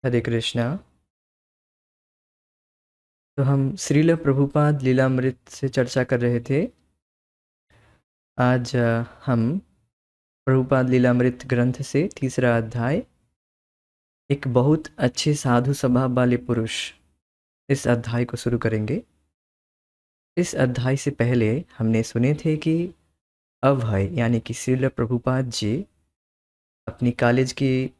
हरे कृष्णा। तो हम श्रील प्रभुपाद लीलामृत से चर्चा कर रहे थे। आज हम प्रभुपाद लीलामृत ग्रंथ से तीसरा अध्याय, एक बहुत अच्छे साधु स्वभाव वाले पुरुष, इस अध्याय को शुरू करेंगे। इस अध्याय से पहले हमने सुने थे कि अभय यानी कि श्रील प्रभुपाद जी अपनी कॉलेज की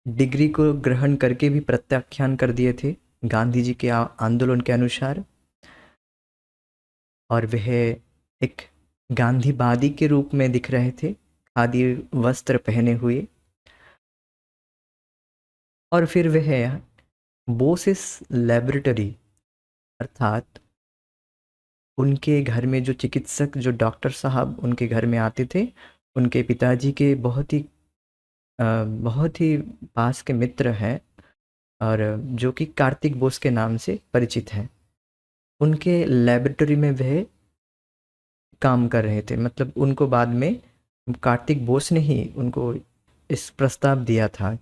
डिग्री को ग्रहण करके भी प्रत्याख्यान कर दिए थे गांधी जी के आंदोलन के अनुसार, और वह एक गांधीवादी के रूप में दिख रहे थे, खादी वस्त्र पहने हुए। और फिर वह बोसिस लेबोरेटरी अर्थात उनके घर में जो चिकित्सक, जो डॉक्टर साहब उनके घर में आते थे, उनके पिताजी के बहुत ही पास के मित्र हैं, और जो कि कार्तिक बोस के नाम से परिचित हैं। उनके लेबोरेटरी में वह काम कर रहे थे। मतलब उनको बाद में कार्तिक बोस ने ही उनको इस प्रस्ताव दिया था,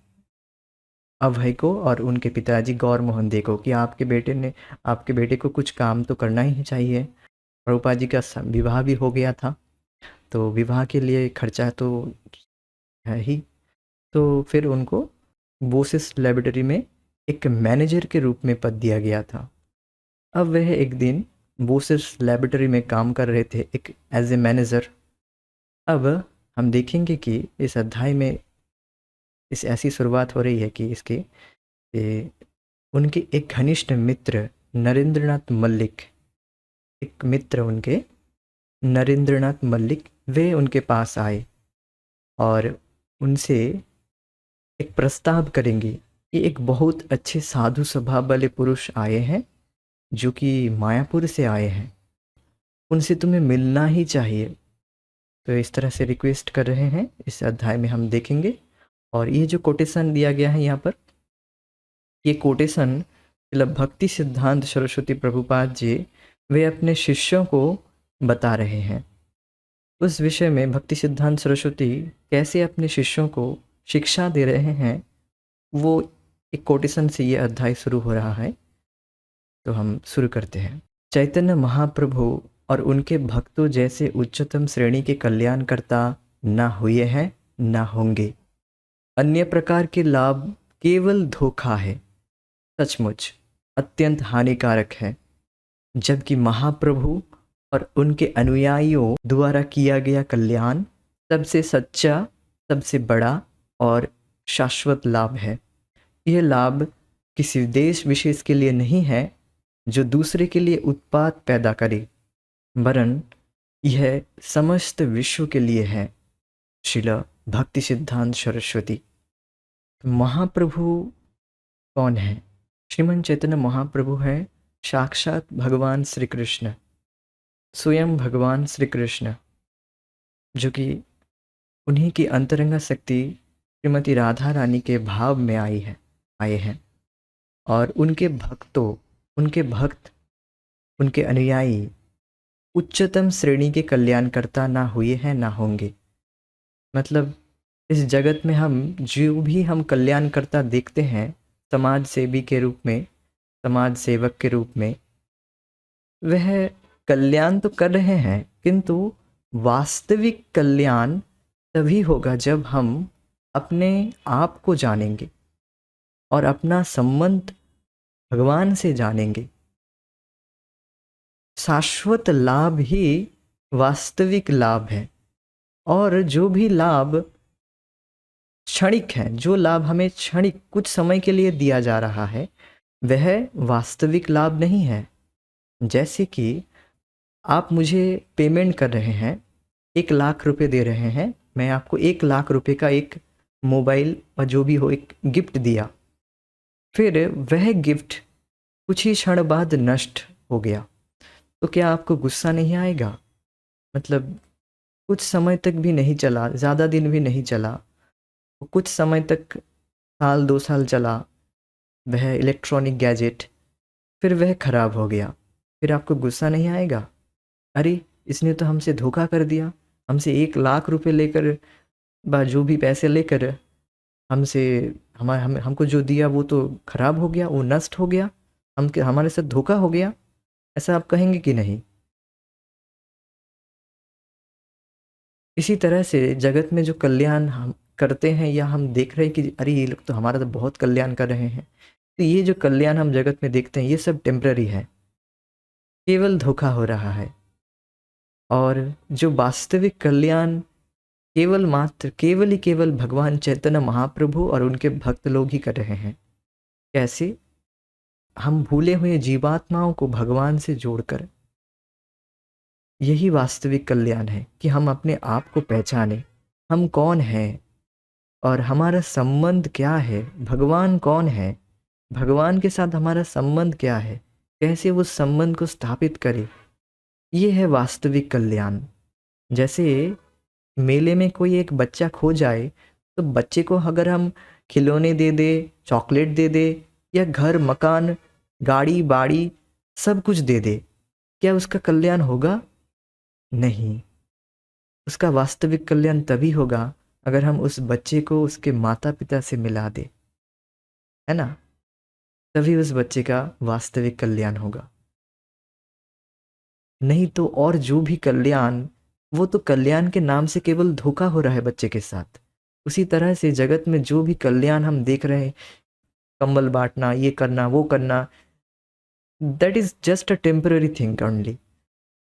अभय को और उनके पिताजी गौर मोहन दे को, कि आपके बेटे को कुछ काम तो करना ही चाहिए। प्रभुपाद जी का विवाह भी हो गया था, तो विवाह के लिए खर्चा तो है ही। तो फिर उनको बोसिस लेबोरेटरी में एक मैनेजर के रूप में पद दिया गया था। अब वह एक दिन बोसिस लेबोरेटरी में काम कर रहे थे एक एज ए मैनेजर। अब हम देखेंगे कि इस अध्याय में इस ऐसी शुरुआत हो रही है कि उनके एक घनिष्ठ मित्र नरेंद्रनाथ मल्लिक, एक मित्र उनके नरेंद्रनाथ मल्लिक, वे उनके पास आए और उनसे एक प्रस्ताव करेंगे कि एक बहुत अच्छे साधु स्वभाव वाले पुरुष आए हैं, जो कि मायापुर से आए हैं, उनसे तुम्हें मिलना ही चाहिए। तो इस तरह से रिक्वेस्ट कर रहे हैं, इस अध्याय में हम देखेंगे। और ये जो कोटेशन दिया गया है यहाँ पर, ये कोटेशन मतलब भक्ति सिद्धांत सरस्वती प्रभुपाद जी वे अपने शिष्यों को बता रहे हैं। उस विषय में भक्ति सिद्धांत सरस्वती कैसे अपने शिष्यों को शिक्षा दे रहे हैं, वो एक कोटेशन से ये अध्याय शुरू हो रहा है। तो हम शुरू करते हैं। चैतन्य महाप्रभु और उनके भक्तों जैसे उच्चतम श्रेणी के कल्याणकर्ता ना हुए हैं, ना होंगे। अन्य प्रकार के लाभ केवल धोखा है, सचमुच अत्यंत हानिकारक है। जबकि महाप्रभु और उनके अनुयायियों द्वारा किया गया कल्याण सबसे सच्चा, सबसे बड़ा और शाश्वत लाभ है। यह लाभ किसी देश विशेष के लिए नहीं है जो दूसरे के लिए उत्पात पैदा करे, वरन यह समस्त विश्व के लिए है। श्रील भक्ति सिद्धांत सरस्वती। महाप्रभु कौन है? श्रीमन चैतन्य महाप्रभु है साक्षात भगवान श्री कृष्ण, स्वयं भगवान श्री कृष्ण, जो कि उन्हीं की अंतरंग शक्ति श्रीमती राधा रानी के भाव में आए हैं। और उनके भक्त, उनके अनुयायी उच्चतम श्रेणी के कल्याणकर्ता ना हुए हैं, ना होंगे। मतलब इस जगत में जो भी हम कल्याणकर्ता देखते हैं, समाज सेवी के रूप में, समाज सेवक के रूप में, वह कल्याण तो कर रहे हैं, किंतु वास्तविक कल्याण तभी होगा जब हम अपने आप को जानेंगे और अपना संबंध भगवान से जानेंगे। शाश्वत लाभ ही वास्तविक लाभ है। और जो भी लाभ क्षणिक है, जो लाभ हमें क्षणिक कुछ समय के लिए दिया जा रहा है, वह वास्तविक लाभ नहीं है। जैसे कि आप मुझे पेमेंट कर रहे हैं, 1,00,000 रुपए दे रहे हैं, मैं आपको 1,00,000 रुपए का एक मोबाइल और जो भी हो एक गिफ्ट दिया। फिर वह गिफ्ट कुछ ही क्षण बाद नष्ट हो गया, तो क्या आपको गुस्सा नहीं आएगा? मतलब कुछ समय तक भी नहीं चला, ज़्यादा दिन भी नहीं चला, कुछ समय तक, साल 2 साल चला वह इलेक्ट्रॉनिक गैजेट, फिर वह खराब हो गया। फिर आपको गुस्सा नहीं आएगा? अरे इसने तो हमसे धोखा कर दिया, हमसे 1,00,000 रुपए लेकर, जो भी पैसे लेकर हमसे हमको जो दिया वो तो खराब हो गया, वो नष्ट हो गया, हमारे साथ धोखा हो गया, ऐसा आप कहेंगे कि नहीं? इसी तरह से जगत में जो कल्याण हम करते हैं या हम देख रहे हैं कि अरे ये लोग तो हमारा तो बहुत कल्याण कर रहे हैं, तो ये जो कल्याण हम जगत में देखते हैं ये सब टेम्पररी है, केवल धोखा हो रहा है। और जो वास्तविक कल्याण केवल ही केवल भगवान चैतन्य महाप्रभु और उनके भक्त लोग ही कर रहे हैं। कैसे? हम भूले हुए जीवात्माओं को भगवान से जोड़कर, यही वास्तविक कल्याण है कि हम अपने आप को पहचाने, हम कौन हैं और हमारा संबंध क्या है, भगवान कौन है, भगवान के साथ हमारा संबंध क्या है, कैसे उस संबंध को स्थापित करें, ये है वास्तविक कल्याण। जैसे मेले में कोई एक बच्चा खो जाए तो बच्चे को अगर हम खिलौने दे दे, चॉकलेट दे दे या घर मकान गाड़ी बाड़ी सब कुछ दे दे, क्या उसका कल्याण होगा? नहीं। उसका वास्तविक कल्याण तभी होगा अगर हम उस बच्चे को उसके माता पिता से मिला दे, है ना? तभी उस बच्चे का वास्तविक कल्याण होगा। नहीं तो और जो भी कल्याण, वो तो कल्याण के नाम से केवल धोखा हो रहा है बच्चे के साथ। उसी तरह से जगत में जो भी कल्याण हम देख रहे हैं, कंबल बांटना, ये करना, वो करना, that is just a temporary thing only.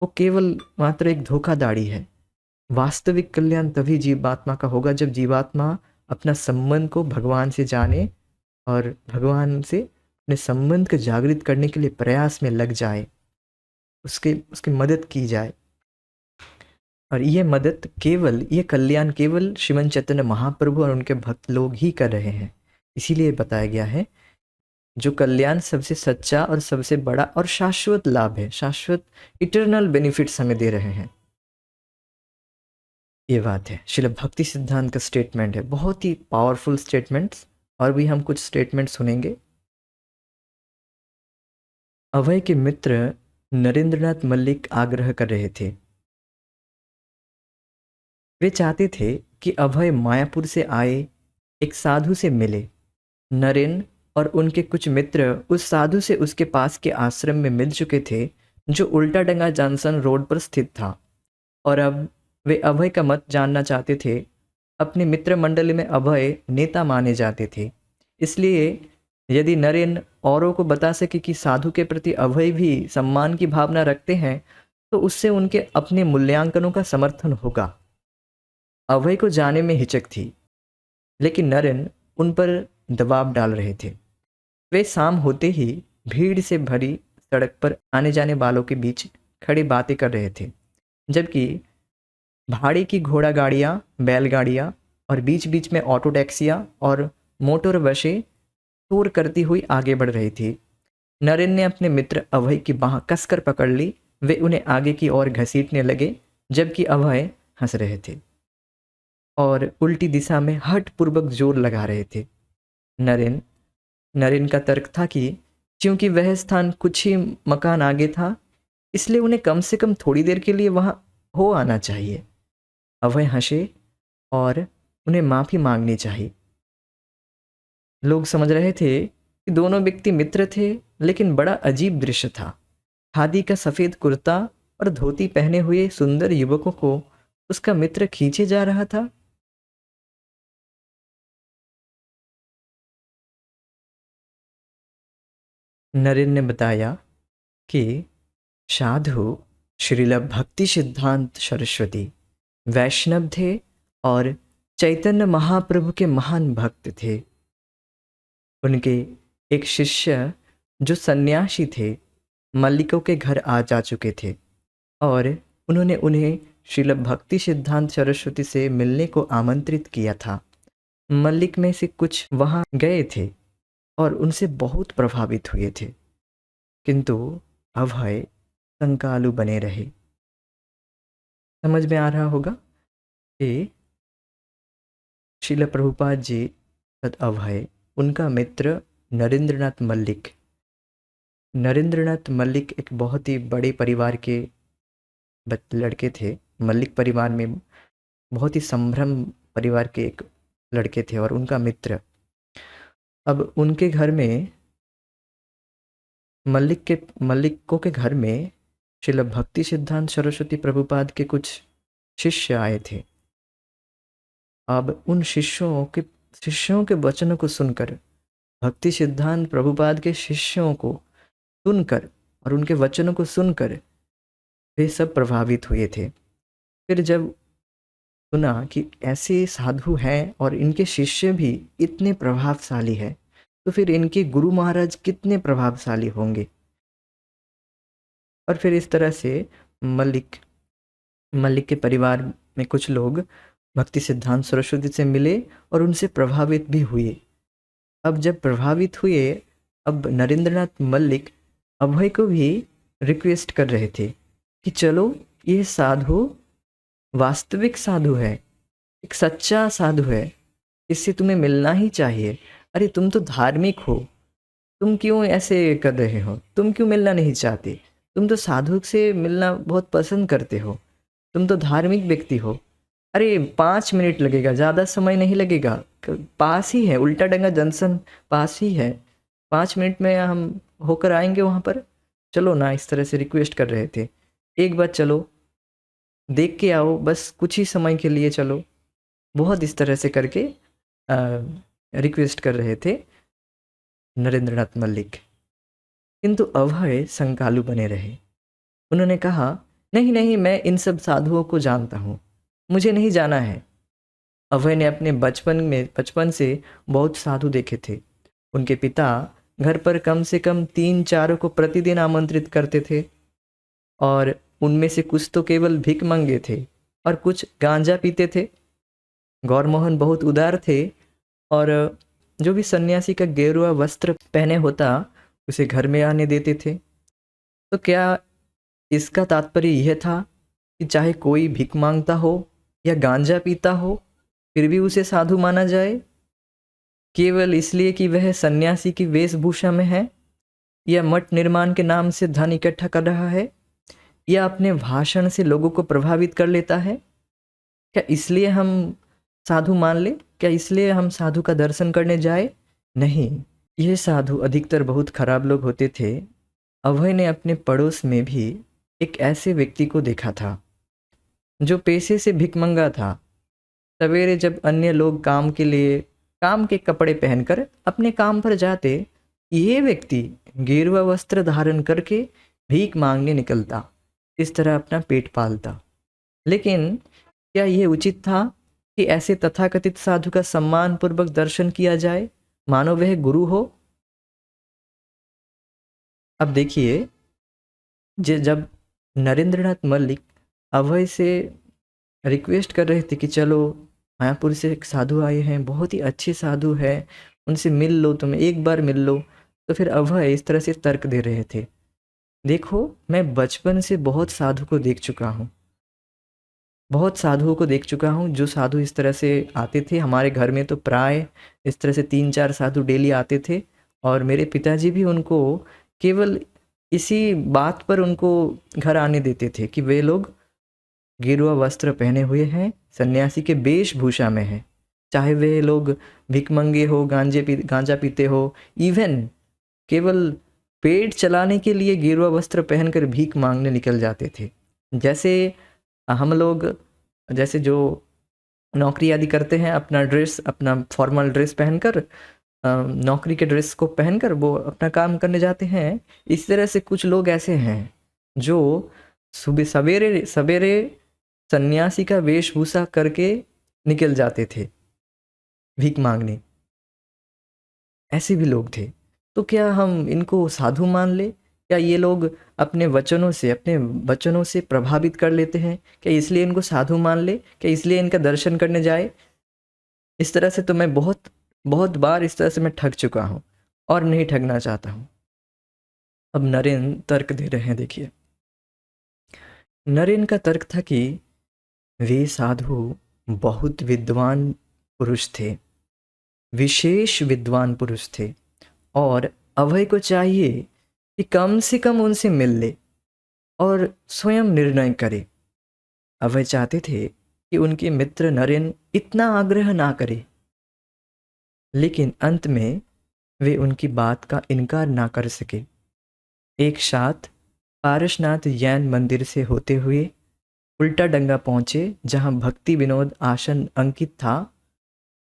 वो केवल मात्र एक धोखाधड़ी है। वास्तविक कल्याण तभी जीवात्मा का होगा जब जीवात्मा अपना संबंध को भगवान से जाने और भगवान से अपने संबंध को जागृत करने के लिए प्रयास में लग जाए, उसकी मदद की जाए। और ये कल्याण केवल श्रीमन चैतन्य महाप्रभु और उनके भक्त लोग ही कर रहे हैं। इसीलिए बताया गया है जो कल्याण सबसे सच्चा और सबसे बड़ा और शाश्वत लाभ है, शाश्वत इटर्नल बेनिफिट्स हमें दे रहे हैं। ये बात है, शिल भक्ति सिद्धांत का स्टेटमेंट है, बहुत ही पावरफुल स्टेटमेंट्स। और भी हम कुछ स्टेटमेंट सुनेंगे। अभय के मित्र नरेंद्रनाथ मल्लिक आग्रह कर रहे थे। वे चाहते थे कि अभय मायापुर से आए एक साधु से मिले। नरेन और उनके कुछ मित्र उस साधु से उसके पास के आश्रम में मिल चुके थे जो उल्टा डंगा जॉनसन रोड पर स्थित था, और अब वे अभय का मत जानना चाहते थे। अपने मित्र मंडली में अभय नेता माने जाते थे, इसलिए यदि नरेन औरों को बता सके कि साधु के प्रति अभय भी सम्मान की भावना रखते हैं तो उससे उनके अपने मूल्यांकनों का समर्थन होगा। अभय को जाने में हिचक थी, लेकिन नरेन उन पर दबाव डाल रहे थे। वे शाम होते ही भीड़ से भरी सड़क पर आने जाने वालों के बीच खड़े बातें कर रहे थे, जबकि भाड़े की घोड़ा गाड़ियाँ, बैलगाड़ियाँ और बीच बीच में ऑटो टैक्सियाँ और मोटर बसें शोर करती हुई आगे बढ़ रही थी। नरेन ने अपने मित्र अभय की बाह कसकर पकड़ ली। वे उन्हें आगे की ओर घसीटने लगे, जबकि अभय हंस रहे थे और उल्टी दिशा में हठ पूर्वक जोर लगा रहे थे। नरेन नरेन का तर्क था कि क्योंकि वह स्थान कुछ ही मकान आगे था, इसलिए उन्हें कम से कम थोड़ी देर के लिए वहां हो आना चाहिए। अभय हंसे और उन्हें माफ़ी मांगनी चाहिए। लोग समझ रहे थे कि दोनों व्यक्ति मित्र थे, लेकिन बड़ा अजीब दृश्य था। खादी का सफ़ेद कुर्ता और धोती पहने हुए सुंदर युवकों को उसका मित्र खींचे जा रहा था। नरेन ने बताया कि साधु श्रील भक्ति सिद्धांत सरस्वती वैष्णव थे और चैतन्य महाप्रभु के महान भक्त थे। उनके एक शिष्य जो सन्यासी थे, मल्लिकों के घर आ जा चुके थे और उन्होंने उन्हें श्रील भक्ति सिद्धांत सरस्वती से मिलने को आमंत्रित किया था। मल्लिक में से कुछ वहाँ गए थे और उनसे बहुत प्रभावित हुए थे, किंतु अभय कंकालू बने रहे। समझ में आ रहा होगा कि श्रील प्रभुपाद जी तथा अभय, उनका मित्र नरेंद्रनाथ मल्लिक एक बहुत ही बड़े परिवार के लड़के थे। मल्लिक परिवार में बहुत ही संभ्रम परिवार के एक लड़के थे और उनका मित्र। अब उनके घर में मल्लिकों के घर में श्रील भक्ति सिद्धांत सरस्वती प्रभुपाद के कुछ शिष्य आए थे। अब उन शिष्यों के वचनों को सुनकर, भक्ति सिद्धांत प्रभुपाद के शिष्यों को सुनकर और उनके वचनों को सुनकर वे सब प्रभावित हुए थे। फिर जब सुना कि ऐसे साधु हैं और इनके शिष्य भी इतने प्रभावशाली हैं, तो फिर इनके गुरु महाराज कितने प्रभावशाली होंगे। और फिर इस तरह से मल्लिक के परिवार में कुछ लोग भक्ति सिद्धांत सरस्वती से मिले और उनसे प्रभावित भी हुए। अब जब प्रभावित हुए, अब नरेंद्रनाथ मल्लिक अभय को भी रिक्वेस्ट कर रहे थे कि चलो, ये साधु वास्तविक साधु है, एक सच्चा साधु है, इससे तुम्हें मिलना ही चाहिए। अरे तुम तो धार्मिक हो, तुम क्यों ऐसे कर रहे हो, तुम क्यों मिलना नहीं चाहते, तुम तो साधु से मिलना बहुत पसंद करते हो, तुम तो धार्मिक व्यक्ति हो। अरे 5 मिनट लगेगा, ज़्यादा समय नहीं लगेगा, पास ही है, उल्टा डंगा जंक्शन पास ही है, 5 मिनट में हम होकर आएंगे वहाँ पर, चलो ना। इस तरह से रिक्वेस्ट कर रहे थे। एक बार चलो, देख के आओ, बस कुछ ही समय के लिए चलो। बहुत इस तरह से करके रिक्वेस्ट कर रहे थे नरेंद्रनाथ मल्लिक। किंतु अभय संकालू बने रहे। उन्होंने कहा, नहीं नहीं, मैं इन सब साधुओं को जानता हूँ, मुझे नहीं जाना है। अभय ने अपने बचपन से बहुत साधु देखे थे। उनके पिता घर पर कम से कम 3-4 को प्रतिदिन आमंत्रित करते थे, और उनमें से कुछ तो केवल भिख मंगे थे और कुछ गांजा पीते थे। गौरमोहन बहुत उदार थे, और जो भी सन्यासी का गेरुआ वस्त्र पहने होता उसे घर में आने देते थे। तो क्या इसका तात्पर्य यह था कि चाहे कोई भिख मांगता हो या गांजा पीता हो, फिर भी उसे साधु माना जाए, केवल इसलिए कि वह सन्यासी की वेशभूषा में है, या मठ निर्माण के नाम से धन इकट्ठा कर रहा है, या अपने भाषण से लोगों को प्रभावित कर लेता है? क्या इसलिए हम साधु मान ले? क्या इसलिए हम साधु का दर्शन करने जाए? नहीं, ये साधु अधिकतर बहुत खराब लोग होते थे। अभय ने अपने पड़ोस में भी एक ऐसे व्यक्ति को देखा था जो पेशे से भिखमंगा था। सवेरे जब अन्य लोग काम के कपड़े पहनकर अपने काम पर जाते, ये व्यक्ति गेरुआ वस्त्र धारण करके भीख मांगने निकलता, इस तरह अपना पेट पालता। लेकिन क्या यह उचित था कि ऐसे तथाकथित साधु का सम्मान पूर्वक दर्शन किया जाए, मानो वह गुरु हो? अब देखिए, जब नरेंद्रनाथ मल्लिक अभय से रिक्वेस्ट कर रहे थे कि चलो, मायापुर से एक साधु आए हैं, बहुत ही अच्छे साधु हैं, उनसे मिल लो, तुम एक बार मिल लो, तो फिर अभय इस तरह से तर्क दे रहे थे, देखो, मैं बचपन से बहुत साधु को देख चुका हूँ, बहुत साधुओं को देख चुका हूँ। जो साधु इस तरह से आते थे हमारे घर में, तो प्राय इस तरह से 3-4 साधु डेली आते थे, और मेरे पिताजी भी उनको केवल इसी बात पर उनको घर आने देते थे कि वे लोग गेरुआ वस्त्र पहने हुए हैं, सन्यासी के वेशभूषा में हैं, चाहे वे लोग भिखमंगे हो, गांजा पीते हो, इवन केवल पेट चलाने के लिए गेरुआ वस्त्र पहनकर भीख मांगने निकल जाते थे। जैसे हम लोग, जैसे जो नौकरी आदि करते हैं, अपना फॉर्मल ड्रेस पहनकर, नौकरी के ड्रेस को पहनकर वो अपना काम करने जाते हैं, इस तरह से कुछ लोग ऐसे हैं जो सुबह सवेरे सवेरे सन्यासी का वेशभूषा करके निकल जाते थे भीख मांगने। ऐसे भी लोग थे। तो क्या हम इनको साधु मान ले? क्या ये लोग अपने वचनों से प्रभावित कर लेते हैं? क्या इसलिए इनको साधु मान ले? क्या इसलिए इनका दर्शन करने जाए? इस तरह से तो मैं बहुत बहुत बार इस तरह से मैं ठग चुका हूँ, और नहीं ठगना चाहता हूँ। अब नरेन तर्क दे रहे हैं, देखिए। नरेन का तर्क था कि वे साधु बहुत विद्वान पुरुष थे, विशेष विद्वान पुरुष थे, और अभय को चाहिए कि कम से कम उनसे मिल ले और स्वयं निर्णय करे। अभय चाहते थे कि उनके मित्र नरेन इतना आग्रह ना करे, लेकिन अंत में वे उनकी बात का इनकार ना कर सके। एक साथ पारसनाथ जैन मंदिर से होते हुए उल्टा डंगा पहुंचे, जहां भक्ति विनोद आसन अंकित था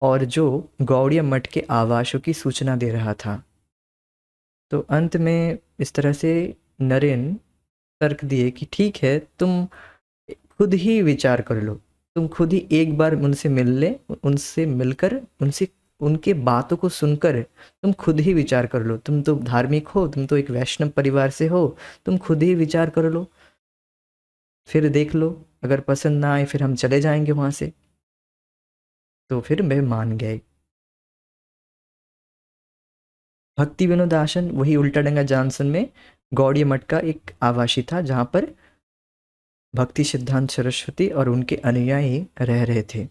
और जो गौड़िया मठ के आवासों की सूचना दे रहा था। तो अंत में इस तरह से नरेन तर्क दिए कि ठीक है, तुम खुद ही विचार कर लो, तुम खुद ही एक बार उनसे मिल ले, उनसे मिलकर उनसे उनके बातों को सुनकर तुम खुद ही विचार कर लो। तुम तो धार्मिक हो, तुम तो एक वैष्णव परिवार से हो, तुम खुद ही विचार कर लो, फिर देख लो, अगर पसंद ना आए फिर हम चले जाएंगे वहां से। तो फिर मैं मान गए। भक्ति विनोद आश्रम वही उल्टा डंगा जॉनसन में गौड़ीय मठ का एक आवासी था, जहां पर भक्ति सिद्धांत सरस्वती और उनके अनुयायी रह रहे थे।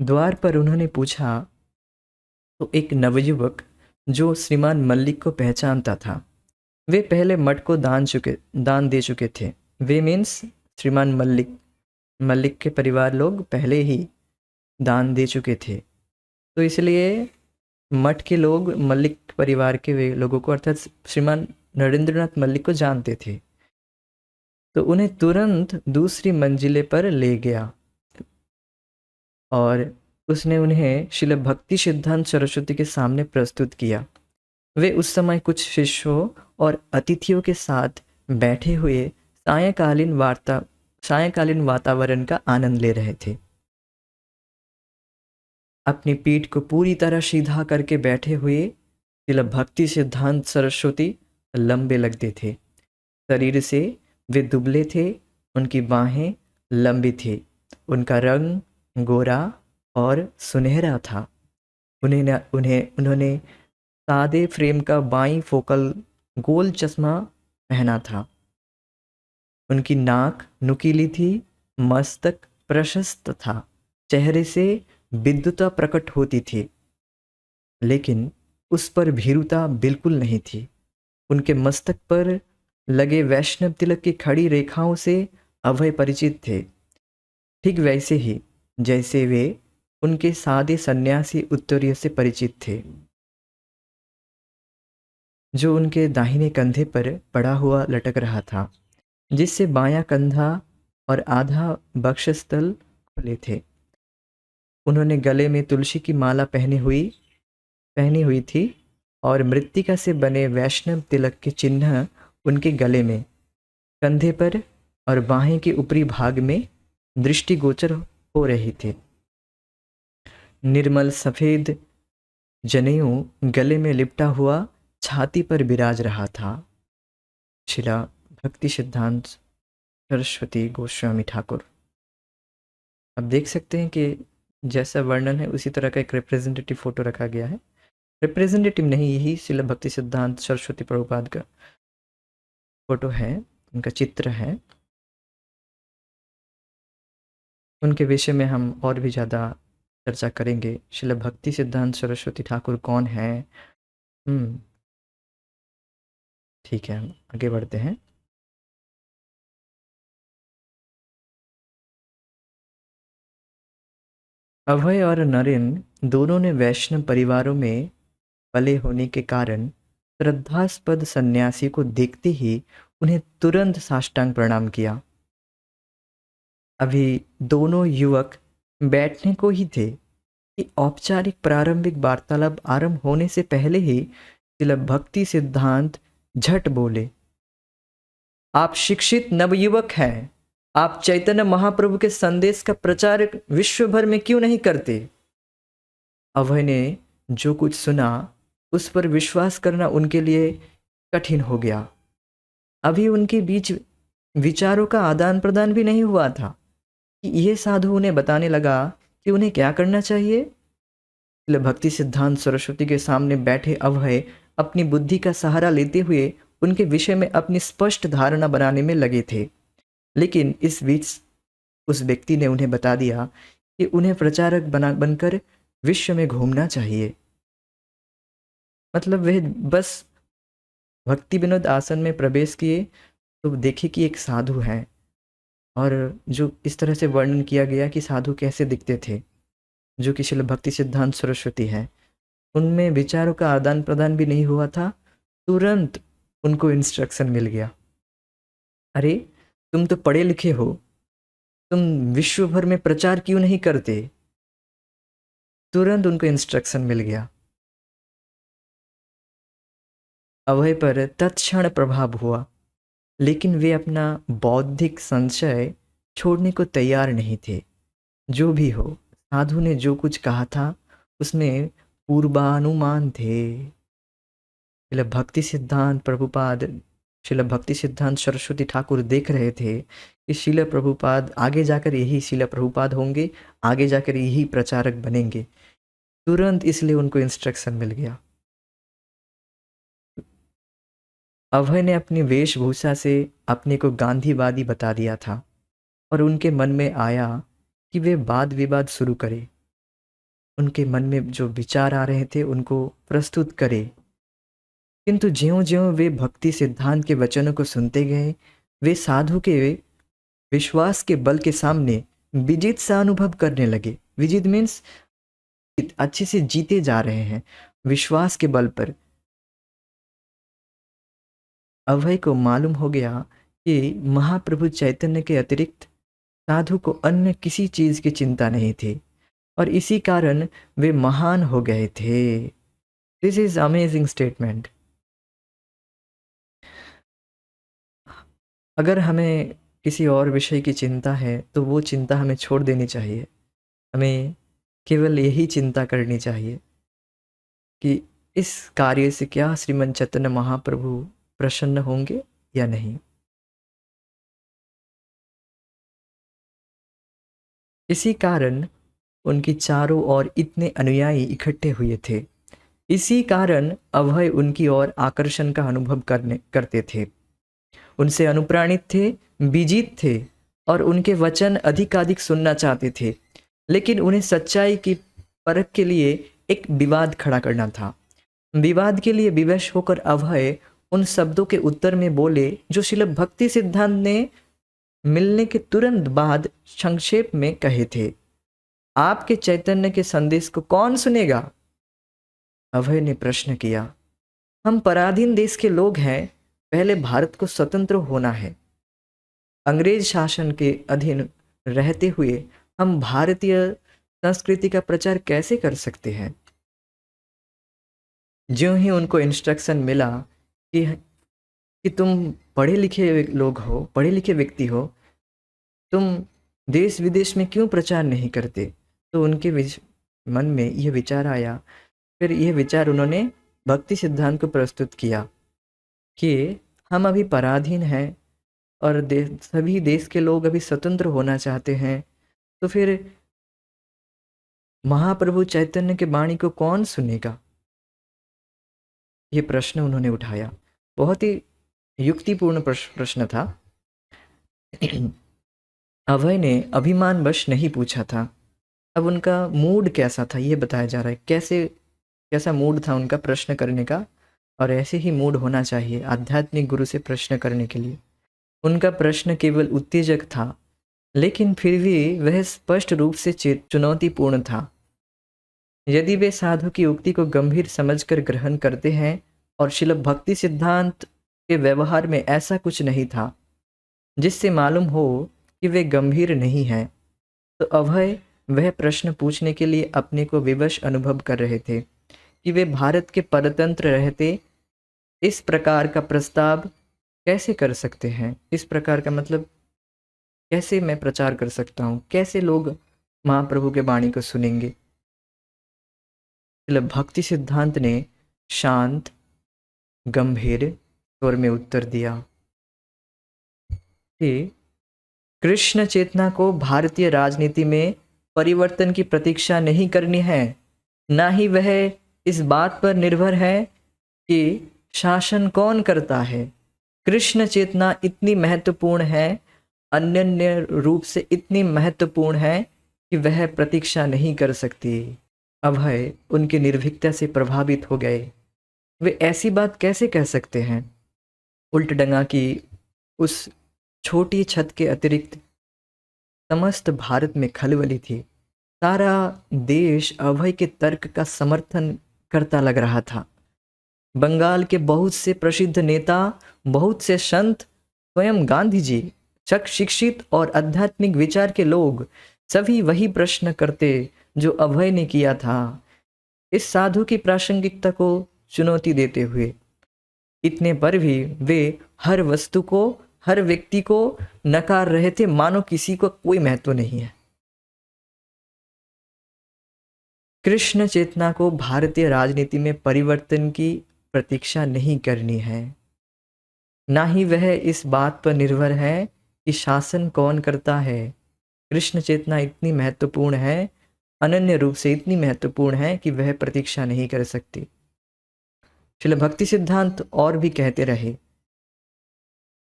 द्वार पर उन्होंने पूछा तो एक नवयुवक जो श्रीमान मल्लिक को पहचानता था, वे पहले मठ को दान दे चुके थे। वे मीन्स श्रीमान मल्लिक, मल्लिक के परिवार लोग पहले ही दान दे चुके थे, तो इसलिए मठ के लोग मल्लिक परिवार के वे लोगों को अर्थात श्रीमान नरेंद्रनाथ मल्लिक को जानते थे। तो उन्हें तुरंत दूसरी मंजिले पर ले गया और उसने उन्हें शिल भक्ति सिद्धांत सरस्वती के सामने प्रस्तुत किया। वे उस समय कुछ शिष्यों और अतिथियों के साथ बैठे हुए सायंकालीन वातावरण का आनंद ले रहे थे। अपनी पीठ को पूरी तरह सीधा करके बैठे हुए शिल भक्ति सिद्धांत सरस्वती लंबे लगते थे। शरीर से वे दुबले थे, उनकी बाहें लंबी थी, उनका रंग गोरा और सुनहरा था। उन्होंने सादे फ्रेम का बाई फोकल गोल चश्मा पहना था। उनकी नाक नुकीली थी, मस्तक प्रशस्त था, चेहरे से विद्युता प्रकट होती थी, लेकिन उस पर भीरुता बिल्कुल नहीं थी। उनके मस्तक पर लगे वैष्णव तिलक की खड़ी रेखाओं से अभय परिचित थे, ठीक वैसे ही जैसे वे उनके सादे सन्यासी उत्तरीय से परिचित थे, जो उनके दाहिने कंधे पर पड़ा हुआ लटक रहा था, जिससे बायां कंधा और आधा वक्षस्थल खुले थे। उन्होंने गले में तुलसी की माला पहनी हुई थी और मृत्तिका से बने वैष्णव तिलक के चिन्ह उनके गले में, कंधे पर और बाहें के ऊपरी भाग में दृष्टिगोचर हो रही थे। निर्मल सफेद जनेऊ गले में लिपटा हुआ छाती पर विराज रहा था। शिला भक्ति सिद्धांत सरस्वती गोस्वामी ठाकुर। अब देख सकते हैं कि जैसा वर्णन है उसी तरह का एक रिप्रेजेंटेटिव फोटो रखा गया है। रिप्रेजेंटेटिव नहीं, यही शिला भक्ति सिद्धांत सरस्वती प्रभुपाद का फोटो है, उनका चित्र है। उनके विषय में हम और भी ज़्यादा चर्चा करेंगे। शिला भक्ति सिद्धांत सरस्वती ठाकुर कौन है? ठीक है, हम आगे बढ़ते हैं। अभय और नरेन दोनों ने वैष्णव परिवारों में पले होने के कारण श्रद्धास्पद सन्यासी को देखते ही उन्हें तुरंत साष्टांग प्रणाम किया। अभी दोनों युवक बैठने को ही थे कि औपचारिक प्रारंभिक वार्तालाप आरंभ होने से पहले ही शिला भक्ति सिद्धांत झट बोले, आप शिक्षित नवयुवक हैं, आप चैतन्य महाप्रभु के संदेश का प्रचार विश्व भर में क्यों नहीं करते? अभय ने जो कुछ सुना उस पर विश्वास करना उनके लिए कठिन हो गया। अभी उनके बीच विचारों का आदान प्रदान भी नहीं हुआ था कि यह साधु उन्हें बताने लगा कि उन्हें क्या करना चाहिए। भक्ति सिद्धांत सरस्वती के सामने बैठे अभय अपनी बुद्धि का सहारा लेते हुए उनके विषय में अपनी स्पष्ट धारणा बनाने में लगे थे, लेकिन इस बीच उस व्यक्ति ने उन्हें बता दिया कि उन्हें प्रचारक बनकर विश्व में घूमना चाहिए। मतलब वह बस भक्ति विनोद आश्रम में प्रवेश किए तो देखे कि एक साधु है और जो इस तरह से वर्णन किया गया कि साधु कैसे दिखते थे, जो कि श्रील भक्ति सिद्धांत सरस्वती है, उनमें विचारों का आदान प्रदान भी नहीं हुआ था। तुरंत उनको इंस्ट्रक्शन मिल गया, अरे तुम तो पढ़े लिखे हो, तुम विश्व भर में प्रचार क्यों नहीं करते। तुरंत उनको इंस्ट्रक्शन मिल गया। अभय पर तत्क्षण प्रभाव हुआ, लेकिन वे अपना बौद्धिक संशय छोड़ने को तैयार नहीं थे। जो भी हो, साधु ने जो कुछ कहा था उसमें पूर्वानुमान थे। शिल भक्ति सिद्धांत प्रभुपाद, शिल भक्ति सिद्धांत सरस्वती ठाकुर देख रहे थे कि शिल प्रभुपाद आगे जाकर यही शिल प्रभुपाद होंगे, आगे जाकर यही प्रचारक बनेंगे। तुरंत इसलिए उनको इंस्ट्रक्शन मिल गया। अभय ने अपनी वेशभूषा से अपने को गांधीवादी बता दिया था और उनके मन में आया कि वे वाद विवाद शुरू करें। उनके मन में जो विचार आ रहे थे उनको प्रस्तुत करें। किंतु ज्यों-ज्यों वे भक्ति सिद्धांत के वचनों को सुनते गए, वे साधु के विश्वास के बल के सामने विजित सा अनुभव करने लगे। विजित मीन्स अच्छे से जीते जा रहे हैं विश्वास के बल पर। अभय को मालूम हो गया कि महाप्रभु चैतन्य के अतिरिक्त साधु को अन्य किसी चीज की चिंता नहीं थी और इसी कारण वे महान हो गए थे। This is amazing statement. अगर हमें किसी और विषय की चिंता है तो वो चिंता हमें छोड़ देनी चाहिए। हमें केवल यही चिंता करनी चाहिए कि इस कार्य से क्या श्रीमन चैतन्य महाप्रभु प्रसन्न होंगे या नहीं। इसी कारण उनकी चारों ओर इतने अनुयायी इकट्ठे हुए थे। इसी कारण अभय उनकी ओर आकर्षण का अनुभव करते थे, उनसे अनुप्राणित थे, विजित थे और उनके वचन अधिकाधिक सुनना चाहते थे। लेकिन उन्हें सच्चाई की परख के लिए एक विवाद खड़ा करना था। विवाद के लिए विवश होकर अभय उन शब्दों के उत्तर में बोले जो श्रील भक्ति सिद्धांत ने मिलने के तुरंत बाद संक्षेप में कहे थे। आपके चैतन्य के संदेश को कौन सुनेगा? अभय ने प्रश्न किया। हम पराधीन देश के लोग हैं, पहले भारत को स्वतंत्र होना है। अंग्रेज शासन के अधीन रहते हुए हम भारतीय संस्कृति का प्रचार कैसे कर सकते हैं? ज्यों ही उनको इंस्ट्रक्शन मिला कि तुम पढ़े लिखे लोग हो, पढ़े लिखे व्यक्ति हो, तुम देश विदेश में क्यों प्रचार नहीं करते, तो उनके मन में यह विचार आया। फिर यह विचार उन्होंने भक्ति सिद्धांत को प्रस्तुत किया कि हम अभी पराधीन हैं और सभी देश के लोग अभी स्वतंत्र होना चाहते हैं, तो फिर महाप्रभु चैतन्य के वाणी को कौन सुनेगा? ये प्रश्न उन्होंने उठाया। बहुत ही युक्तिपूर्ण प्रश्न था। अभय ने अभिमानवश नहीं पूछा था। अब उनका मूड कैसा था ये बताया जा रहा है। कैसा मूड था उनका प्रश्न करने का, और ऐसे ही मूड होना चाहिए आध्यात्मिक गुरु से प्रश्न करने के लिए। उनका प्रश्न केवल उत्तेजक था, लेकिन फिर भी वह स्पष्ट रूप से चुनौतीपूर्ण था। यदि वे साधु की उक्ति को गंभीर समझकर ग्रहण करते हैं और शिल भक्ति सिद्धांत के व्यवहार में ऐसा कुछ नहीं था जिससे मालूम हो कि वे गंभीर नहीं हैं, तो अभय वह प्रश्न पूछने के लिए अपने को विवश अनुभव कर रहे थे कि वे भारत के परतंत्र रहते इस प्रकार का प्रस्ताव कैसे कर सकते हैं। इस प्रकार का मतलब कैसे मैं प्रचार कर सकता हूँ, कैसे लोग महाप्रभु के वाणी को सुनेंगे। भक्ति सिद्धांत ने शांत गंभीर स्वर में उत्तर दिया कि कृष्ण चेतना को भारतीय राजनीति में परिवर्तन की प्रतीक्षा नहीं करनी है, ना ही वह इस बात पर निर्भर है कि शासन कौन करता है। कृष्ण चेतना इतनी महत्वपूर्ण है, अनन्य रूप से इतनी महत्वपूर्ण है कि वह प्रतीक्षा नहीं कर सकती। अभय उनकी निर्भीकता से प्रभावित हो गए। वे ऐसी बात कैसे कह सकते हैं? उल्टडंगा की उस छोटी छत के अतिरिक्त समस्त भारत में खलबली थी। सारा देश अभय के तर्क का समर्थन करता लग रहा था। बंगाल के बहुत से प्रसिद्ध नेता, बहुत से संत, स्वयं गांधी जी, शिक्षित और आध्यात्मिक विचार के लोग सभी वही प्रश्न करते जो अभय ने किया था, इस साधु की प्रासंगिकता को चुनौती देते हुए। इतने पर भी वे हर वस्तु को, हर व्यक्ति को नकार रहे थे, मानो किसी को कोई महत्व नहीं है। कृष्ण चेतना को भारतीय राजनीति में परिवर्तन की प्रतीक्षा नहीं करनी है। ना ही वह इस बात पर निर्भर है कि शासन कौन करता है। कृष्ण चेतना इतनी महत्वपूर्ण है, अनन्य रूप से इतनी महत्वपूर्ण है कि वह प्रतीक्षा नहीं कर सकती। श्रील भक्ति सिद्धांत और भी कहते रहे,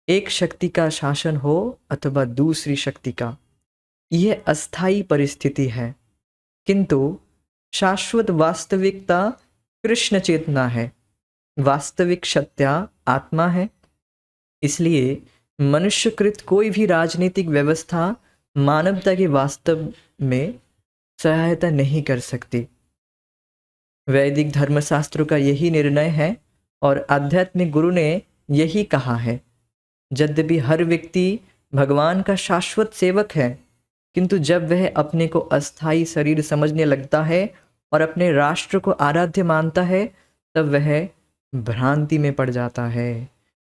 एक शक्ति का शासन हो अथवा दूसरी शक्ति का, यह अस्थायी परिस्थिति है, किंतु शाश्वत वास्तविकता कृष्ण चेतना है। वास्तविक सत्या आत्मा है। इसलिए मनुष्यकृत कोई भी राजनीतिक व्यवस्था मानवता के वास्तव में सहायता नहीं कर सकती। वैदिक धर्मशास्त्रों का यही निर्णय है और आध्यात्मिक गुरु ने यही कहा है। यद्यपि हर व्यक्ति भगवान का शाश्वत सेवक है, किंतु जब वह अपने को अस्थायी शरीर समझने लगता है और अपने राष्ट्र को आराध्य मानता है, तब वह भ्रांति में पड़ जाता है।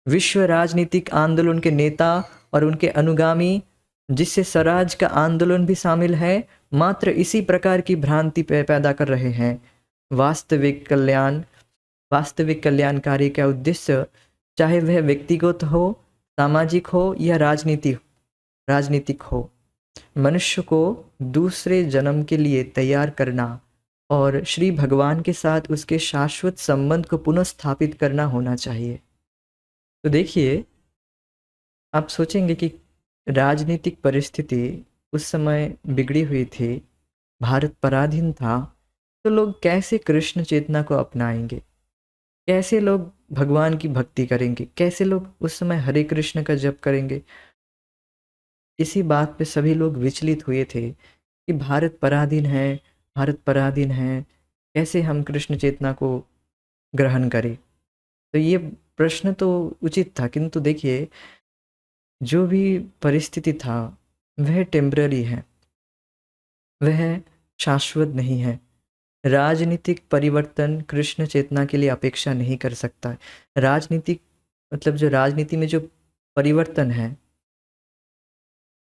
विश्व राजनीतिक आंदोलन के नेता और उनके अनुगामी, जिससे स्वराज का आंदोलन भी शामिल है, मात्र इसी प्रकार की भ्रांति पैदा कर रहे हैं। वास्तविक कल्याणकारी का उद्देश्य, चाहे वह व्यक्तिगत हो, सामाजिक हो या राजनीतिक हो, मनुष्य को दूसरे जन्म के लिए तैयार करना और श्री भगवान के साथ उसके शाश्वत संबंध को पुनः स्थापित करना होना चाहिए। तो देखिए, आप सोचेंगे कि राजनीतिक परिस्थिति उस समय बिगड़ी हुई थी, भारत पराधीन था, तो लोग कैसे कृष्ण चेतना को अपनाएंगे, कैसे लोग भगवान की भक्ति करेंगे, कैसे लोग उस समय हरे कृष्ण का जप करेंगे। इसी बात पे सभी लोग विचलित हुए थे कि भारत पराधीन है, कैसे हम कृष्ण चेतना को ग्रहण करें। तो ये प्रश्न तो उचित था, किंतु देखिए, जो भी परिस्थिति था वह टेम्पररी है, वह शाश्वत नहीं है। राजनीतिक परिवर्तन कृष्ण चेतना के लिए अपेक्षा नहीं कर सकता। राजनीतिक मतलब जो राजनीति में जो परिवर्तन है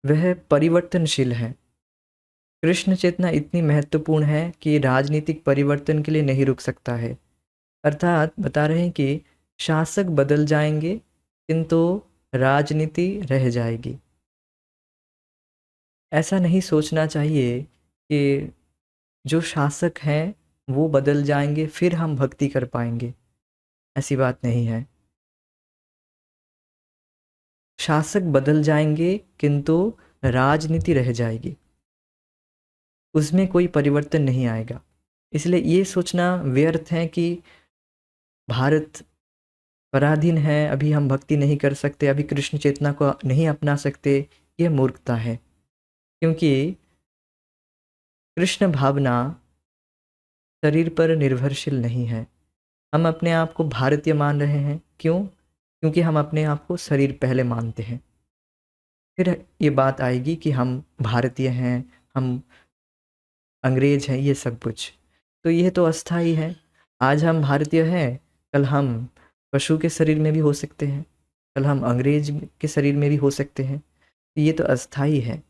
वह परिवर्तनशील है। कृष्ण चेतना इतनी महत्वपूर्ण है कि राजनीतिक परिवर्तन के लिए नहीं रुक सकता है। अर्थात बता रहे हैं कि शासक बदल जाएंगे, किंतु राजनीति रह जाएगी। ऐसा नहीं सोचना चाहिए कि जो शासक हैं वो बदल जाएंगे फिर हम भक्ति कर पाएंगे, ऐसी बात नहीं है। शासक बदल जाएंगे किंतु राजनीति रह जाएगी, उसमें कोई परिवर्तन नहीं आएगा। इसलिए ये सोचना व्यर्थ है कि भारत पराधीन है, अभी हम भक्ति नहीं कर सकते, अभी कृष्ण चेतना को नहीं अपना सकते, यह मूर्खता है। क्योंकि कृष्ण भावना शरीर पर निर्भरशील नहीं है। हम अपने आप को भारतीय मान रहे हैं, क्यों? क्योंकि हम अपने आप को शरीर पहले मानते हैं। फिर ये बात आएगी कि हम भारतीय हैं, हम अंग्रेज हैं, ये सब कुछ। तो ये तो अस्थाई है। आज हम भारतीय हैं, कल हम पशु के शरीर में भी हो सकते हैं, कल हम अंग्रेज के शरीर में भी हो सकते हैं। ये तो अस्थाई है।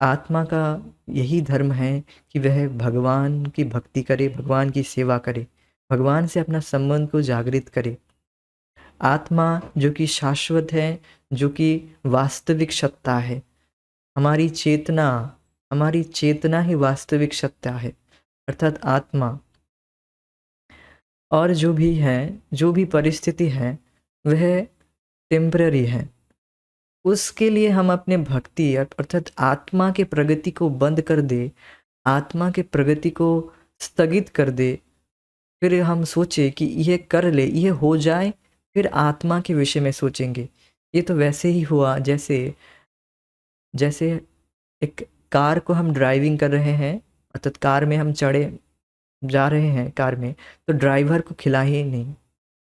आत्मा का यही धर्म है कि वह भगवान की भक्ति करे, भगवान की सेवा करे, भगवान से अपना संबंध को जागृत करे। आत्मा जो कि शाश्वत है, जो कि वास्तविक सत्ता है, हमारी चेतना ही वास्तविक सत्ता है, अर्थात आत्मा। और जो भी है, जो भी परिस्थिति है, वह टेम्पररी है। उसके लिए हम अपने भक्ति अर्थात आत्मा के प्रगति को बंद कर दे, आत्मा के प्रगति को स्थगित कर दे, फिर हम सोचे कि यह कर ले, यह हो जाए, फिर आत्मा के विषय में सोचेंगे। ये तो वैसे ही हुआ जैसे एक कार को हम ड्राइविंग कर रहे हैं, अर्थात कार में हम चढ़े जा रहे हैं कार में, तो ड्राइवर को खिला ही नहीं।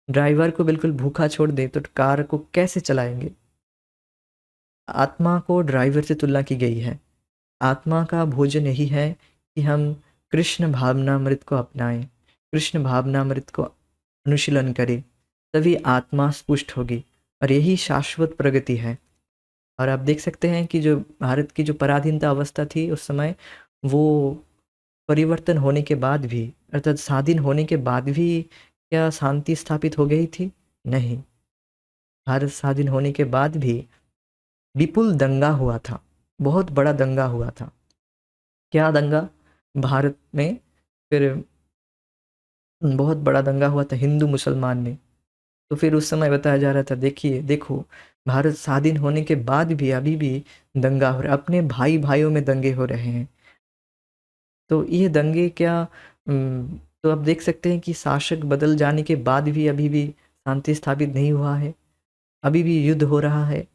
ड्राइवर को बिल्कुल भूखा छोड़ दे तो कार को कैसे चलाएंगे। आत्मा को ड्राइवर से तुलना की गई है। आत्मा का भोजन यही है कि हम कृष्ण भावनामृत को अपनाएं, कृष्ण भावनामृत को अनुशीलन करें, तभी आत्मा स्पुष्ट होगी और यही शाश्वत प्रगति है। और आप देख सकते हैं कि जो भारत की जो पराधीनता अवस्था थी उस समय, वो परिवर्तन होने के बाद भी, अर्थात स्वाधीन होने के बाद भी क्या शांति स्थापित हो गई थी? नहीं। भारत स्वाधीन होने के बाद भी विपुल दंगा हुआ था, बहुत बड़ा दंगा हुआ था। क्या दंगा? भारत में फिर बहुत बड़ा दंगा हुआ था हिंदू मुसलमान में। तो फिर उस समय बताया जा रहा था, देखिए देखो, भारत स्वाधीन होने के बाद भी अभी भी दंगा हो रहा है, अपने भाई भाइयों में दंगे हो रहे हैं। तो ये दंगे क्या तो आप देख सकते हैं कि शासक बदल जाने के बाद भी अभी भी शांति स्थापित नहीं हुआ है, अभी भी युद्ध हो रहा है,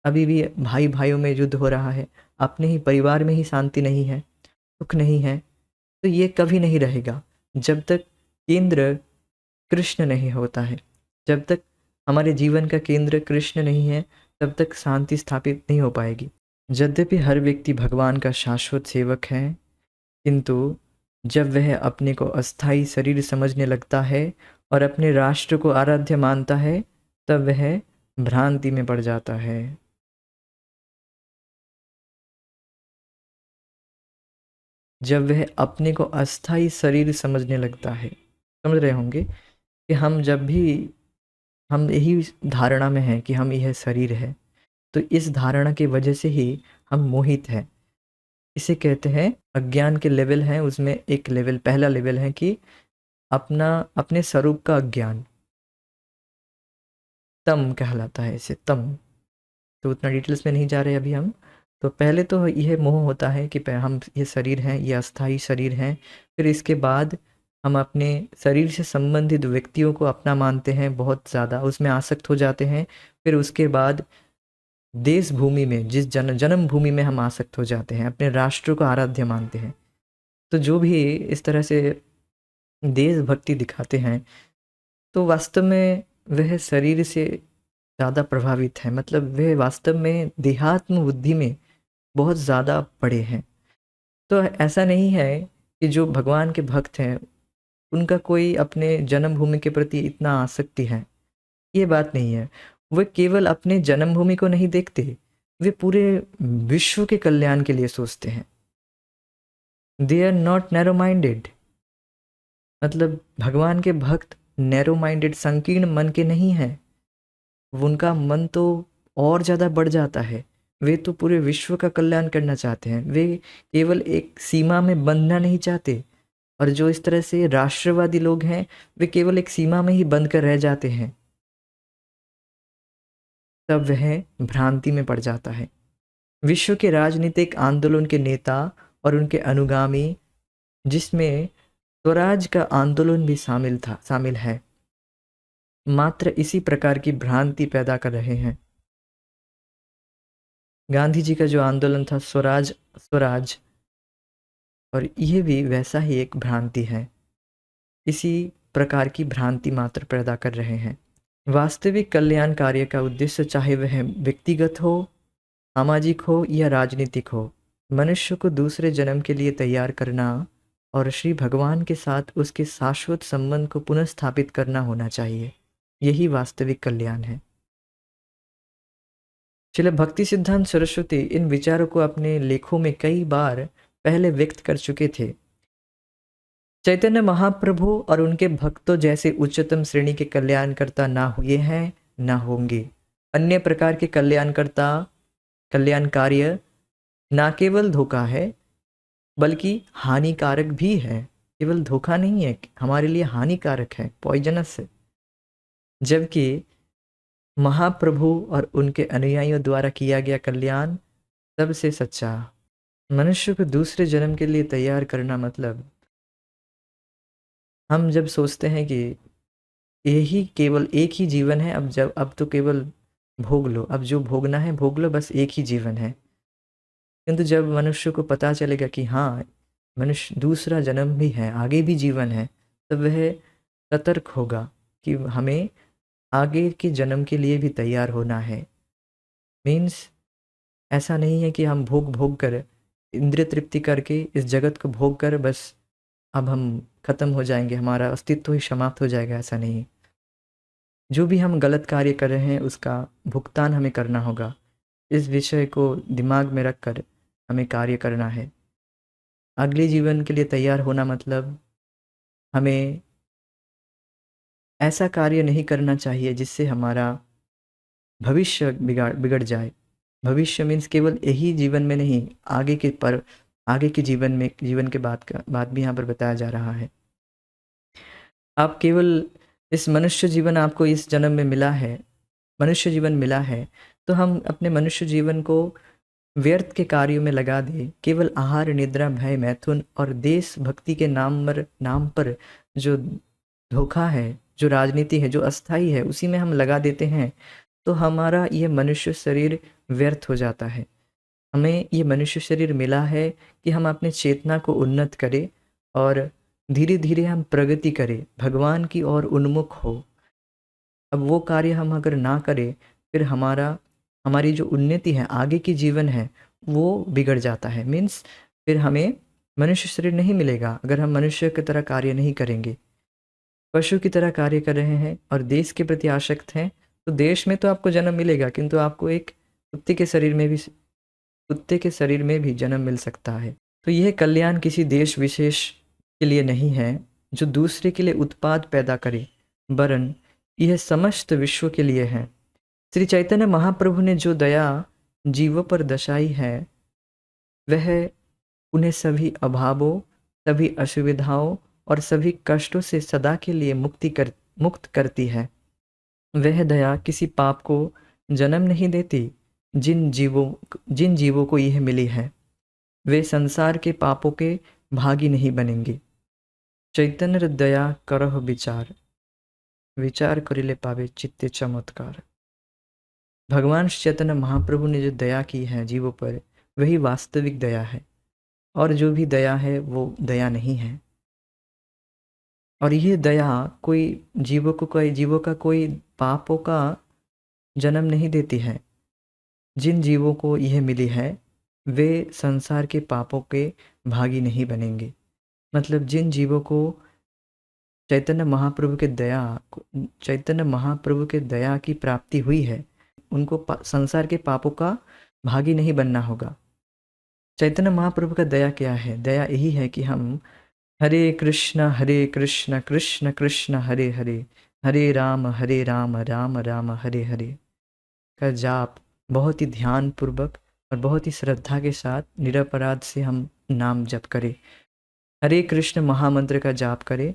अभी भी भाई भाइयों में युद्ध हो रहा है, अपने ही परिवार में ही शांति नहीं है, सुख नहीं है। तो ये कभी नहीं रहेगा जब तक केंद्र कृष्ण नहीं होता है। जब तक हमारे जीवन का केंद्र कृष्ण नहीं है, तब तक शांति स्थापित नहीं हो पाएगी। यद्यपि हर व्यक्ति भगवान का शाश्वत सेवक है, किंतु जब वह अपने को अस्थाई शरीर समझने लगता है और अपने राष्ट्र को आराध्य मानता है, तब वह भ्रांति में पड़ जाता है। जब वह अपने को अस्थाई शरीर समझने लगता है, समझ रहे होंगे कि हम जब भी हम यही धारणा में हैं कि हम यह शरीर है, तो इस धारणा की वजह से ही हम मोहित हैं। इसे कहते हैं अज्ञान के लेवल हैं, उसमें एक लेवल, पहला लेवल है कि अपने स्वरूप का अज्ञान, तम कहलाता है इसे, तम। तो उतना डिटेल्स में नहीं जा रहे अभी हम। तो पहले तो यह मोह होता है कि हम ये शरीर हैं, ये अस्थाई शरीर हैं। फिर इसके बाद हम अपने शरीर से संबंधित व्यक्तियों को अपना मानते हैं, बहुत ज़्यादा उसमें आसक्त हो जाते हैं। फिर उसके बाद देश भूमि में, जिस जन्म भूमि में हम आसक्त हो जाते हैं, अपने राष्ट्र को आराध्य मानते हैं। तो जो भी इस तरह से देशभक्ति दिखाते हैं, तो वास्तव में वह शरीर से ज़्यादा प्रभावित है, मतलब वे वास्तव में देहात्म बुद्धि में बहुत ज़्यादा बड़े हैं। तो ऐसा नहीं है कि जो भगवान के भक्त हैं उनका कोई अपने जन्मभूमि के प्रति इतना आसक्ति है, ये बात नहीं है। वे केवल अपने जन्मभूमि को नहीं देखते, वे पूरे विश्व के कल्याण के लिए सोचते हैं। They are not narrow minded, मतलब भगवान के भक्त नैरो माइंडेड, संकीर्ण मन के नहीं हैं। उनका मन तो और ज़्यादा बढ़ जाता है, वे तो पूरे विश्व का कल्याण करना चाहते हैं। वे केवल एक सीमा में बंधना नहीं चाहते। और जो इस तरह से राष्ट्रवादी लोग हैं, वे केवल एक सीमा में ही बंद कर रह जाते हैं, तब वह भ्रांति में पड़ जाता है। विश्व के राजनीतिक आंदोलन के नेता और उनके अनुगामी, जिसमें स्वराज का आंदोलन भी शामिल है, मात्र इसी प्रकार की भ्रांति पैदा कर रहे हैं। गांधी जी का जो आंदोलन था स्वराज स्वराज, और यह भी वैसा ही एक भ्रांति है। इसी प्रकार की भ्रांति मात्र पैदा कर रहे हैं। वास्तविक कल्याण कार्य का उद्देश्य, चाहे वह व्यक्तिगत हो, सामाजिक हो या राजनीतिक हो, मनुष्य को दूसरे जन्म के लिए तैयार करना और श्री भगवान के साथ उसके शाश्वत संबंध को पुनः स्थापित करना होना चाहिए। यही वास्तविक कल्याण है। श्रील भक्ति सिद्धांत सरस्वती इन विचारों को अपने लेखों में कई बार पहले व्यक्त कर चुके थे। चैतन्य महाप्रभु और उनके भक्तों जैसे उच्चतम श्रेणी के कल्याणकर्ता ना हुए हैं, ना होंगे। अन्य प्रकार के कल्याण कार्य ना केवल धोखा है, बल्कि हानिकारक भी है। केवल धोखा नहीं है, हमारे लिए हानिकारक है, पॉइजनस है। जबकि महाप्रभु और उनके अनुयायियों द्वारा किया गया कल्याण सबसे सच्चा। मनुष्य को दूसरे जन्म के लिए तैयार करना, मतलब हम जब सोचते हैं कि यही केवल एक ही जीवन है, अब तो केवल भोग लो, अब जो भोगना है भोग लो, बस एक ही जीवन है। किंतु जब मनुष्य को पता चलेगा कि हाँ, मनुष्य दूसरा जन्म भी है, आगे भी जीवन है, तब वह सतर्क होगा कि हमें आगे के जन्म के लिए भी तैयार होना है। मीन्स ऐसा नहीं है कि हम भोग कर, इंद्रिय तृप्ति करके, इस जगत को भोग कर बस अब हम खत्म हो जाएंगे, हमारा अस्तित्व ही समाप्त हो जाएगा, ऐसा नहीं। जो भी हम गलत कार्य कर रहे हैं उसका भुगतान हमें करना होगा। इस विषय को दिमाग में रखकर हमें कार्य करना है। अगले जीवन के लिए तैयार होना मतलब हमें ऐसा कार्य नहीं करना चाहिए जिससे हमारा भविष्य बिगड़ जाए। भविष्य मीन्स केवल यही जीवन में नहीं, आगे के जीवन के बात भी यहाँ पर बताया जा रहा है। आप केवल इस मनुष्य जीवन आपको इस जन्म में मिला है, मनुष्य जीवन मिला है, तो हम अपने मनुष्य जीवन को व्यर्थ के कार्यों में लगा दें। केवल आहार, निद्रा, भय, मैथुन और देशभक्ति के नाम पर जो धोखा है, जो राजनीति है, जो अस्थाई है, उसी में हम लगा देते हैं, तो हमारा ये मनुष्य शरीर व्यर्थ हो जाता है। हमें ये मनुष्य शरीर मिला है कि हम अपने चेतना को उन्नत करें और धीरे धीरे हम प्रगति करें, भगवान की ओर उन्मुख हो। अब वो कार्य हम अगर ना करें, फिर हमारी जो उन्नति है, आगे की जीवन है, वो बिगड़ जाता है। मीन्स फिर हमें मनुष्य शरीर नहीं मिलेगा अगर हम मनुष्य की तरह कार्य नहीं करेंगे। पशु की तरह कार्य कर रहे हैं और देश के प्रति आसक्त हैं, तो देश में तो आपको जन्म मिलेगा, किंतु आपको एक कुत्ते के शरीर में भी जन्म मिल सकता है। तो यह कल्याण किसी देश विशेष के लिए नहीं है जो दूसरे के लिए उत्पाद पैदा करे, वरन यह समस्त विश्व के लिए है। श्री चैतन्य महाप्रभु ने जो दया जीवों पर दर्शाई है, वह उन्हें सभी अभावों, सभी असुविधाओं और सभी कष्टों से सदा के लिए मुक्त करती है। वह दया किसी पाप को जन्म नहीं देती। जिन जीवों को यह मिली है, वे संसार के पापों के भागी नहीं बनेंगे। चैतन्य दया करह विचार, विचार करिले पावे चित्ते चमत्कार। भगवान चैतन्य महाप्रभु ने जो दया की है जीवों पर, वही वास्तविक दया है, और जो भी दया है वो दया नहीं है। और यह दया जीवों का कोई पापों का जन्म नहीं देती है। जिन जीवों को यह मिली है, वे संसार के पापों के भागी नहीं बनेंगे। मतलब जिन जीवों को चैतन्य महाप्रभु के दया की प्राप्ति हुई है, उनको संसार के पापों का भागी नहीं बनना होगा। चैतन्य महाप्रभु का दया क्या है? दया यही है कि हम हरे कृष्ण कृष्ण कृष्ण हरे हरे, हरे राम राम राम हरे हरे का जाप बहुत ही ध्यान पूर्वक और बहुत ही श्रद्धा के साथ निरपराध से हम नाम जप करें। हरे कृष्ण महामंत्र का जाप करें,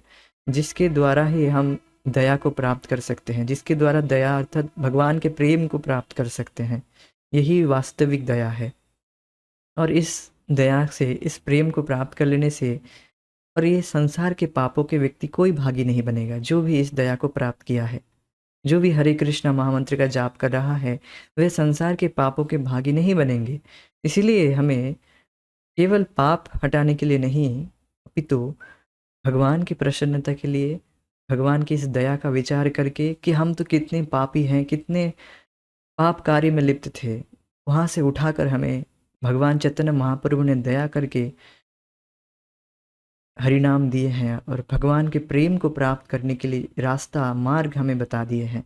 जिसके द्वारा ही हम दया को प्राप्त कर सकते हैं, जिसके द्वारा दया अर्थात भगवान के प्रेम को प्राप्त कर सकते हैं। यही वास्तविक दया है। और इस दया से, इस प्रेम को प्राप्त कर लेने से, और ये संसार के पापों के व्यक्ति कोई भागी नहीं बनेगा। जो भी इस दया को प्राप्त किया है, जो भी हरे कृष्ण महामंत्र का जाप कर रहा है, वह संसार के पापों के भागी नहीं बनेंगे। इसीलिए हमें केवल पाप हटाने के लिए नहीं, अपितु भगवान की प्रसन्नता के लिए, भगवान की इस दया का विचार करके कि हम तो कितने पापी हैं, कितने पाप कार्य में लिप्त थे, वहाँ से उठाकर हमें भगवान चैतन्य महाप्रभु ने दया करके हरिनाम दिए हैं और भगवान के प्रेम को प्राप्त करने के लिए रास्ता, मार्ग हमें बता दिए हैं।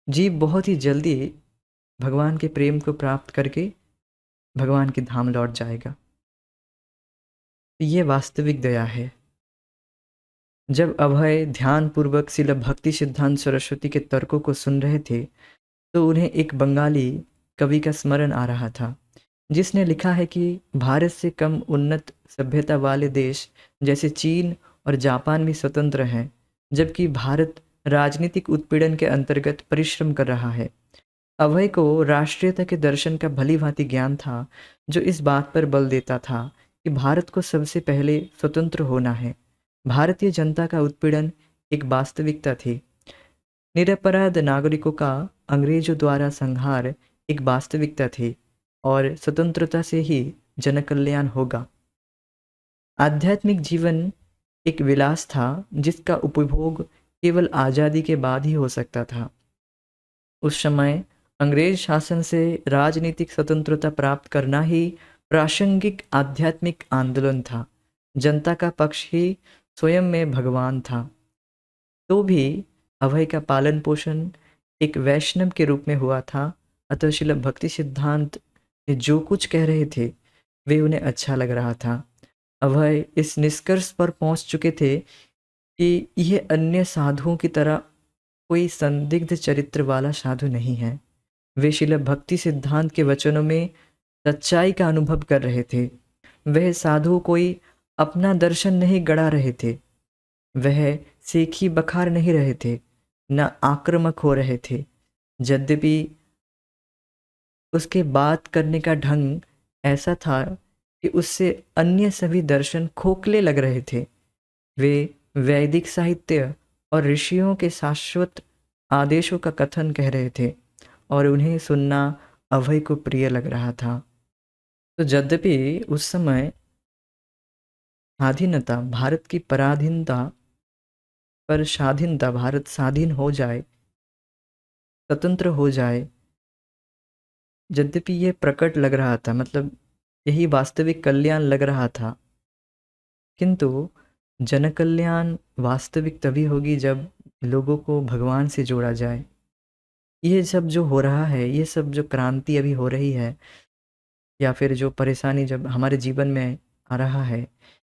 जीव बहुत ही जल्दी भगवान के प्रेम को प्राप्त करके भगवान के धाम लौट जाएगा। ये वास्तविक दया है। जब अभय ध्यान पूर्वक श्रील भक्ति सिद्धांत सरस्वती के तर्कों को सुन रहे थे, तो उन्हें एक बंगाली कवि का स्मरण आ रहा था, जिसने लिखा है कि भारत से कम उन्नत सभ्यता वाले देश जैसे चीन और जापान भी स्वतंत्र हैं, जबकि भारत राजनीतिक उत्पीड़न के अंतर्गत परिश्रम कर रहा है। अभय को राष्ट्रीयता के दर्शन का भली भांति ज्ञान था, जो इस बात पर बल देता था कि भारत को सबसे पहले स्वतंत्र होना है। भारतीय जनता का उत्पीड़न एक वास्तविकता थी। निरपराध नागरिकों का अंग्रेजों द्वारा संहार एक वास्तविकता थी। और स्वतंत्रता से ही जनकल्याण होगा। आध्यात्मिक जीवन एक विलास था जिसका उपभोग केवल आज़ादी के बाद ही हो सकता था। उस समय अंग्रेज शासन से राजनीतिक स्वतंत्रता प्राप्त करना ही प्रासंगिक आध्यात्मिक आंदोलन था। जनता का पक्ष ही स्वयं में भगवान था। तो भी अभय का पालन पोषण एक वैष्णव के रूप में हुआ था। अतः श्रील भक्ति सिद्धांत जो कुछ कह रहे थे वे उन्हें अच्छा लग रहा था। अभय इस निष्कर्ष पर पहुंच चुके थे कि यह अन्य साधुओं की तरह कोई संदिग्ध चरित्र वाला साधु नहीं है। वे श्रील भक्ति सिद्धांत के वचनों में सच्चाई का अनुभव कर रहे थे। वह साधु कोई अपना दर्शन नहीं गढ़ा रहे थे, वह सेखी बखार नहीं रहे थे, न आक्रामक हो रहे थे। यद्यपि उसके बात करने का ढंग ऐसा था कि उससे अन्य सभी दर्शन खोखले लग रहे थे। वे वैदिक साहित्य और ऋषियों के शाश्वत आदेशों का कथन कह रहे थे और उन्हें सुनना अभय को प्रिय लग रहा था। तो यद्यपि उस समय स्वाधीनता, भारत की पराधीनता पर स्वाधीनता, भारत स्वाधीन हो जाए, स्वतंत्र हो जाए, यद्यपि यह प्रकट लग रहा था, मतलब यही वास्तविक कल्याण लग रहा था, किंतु जन कल्याण वास्तविक तभी होगी जब लोगों को भगवान से जोड़ा जाए। ये सब जो हो रहा है, ये सब जो क्रांति अभी हो रही है या फिर जो परेशानी जब हमारे जीवन में आ रहा है,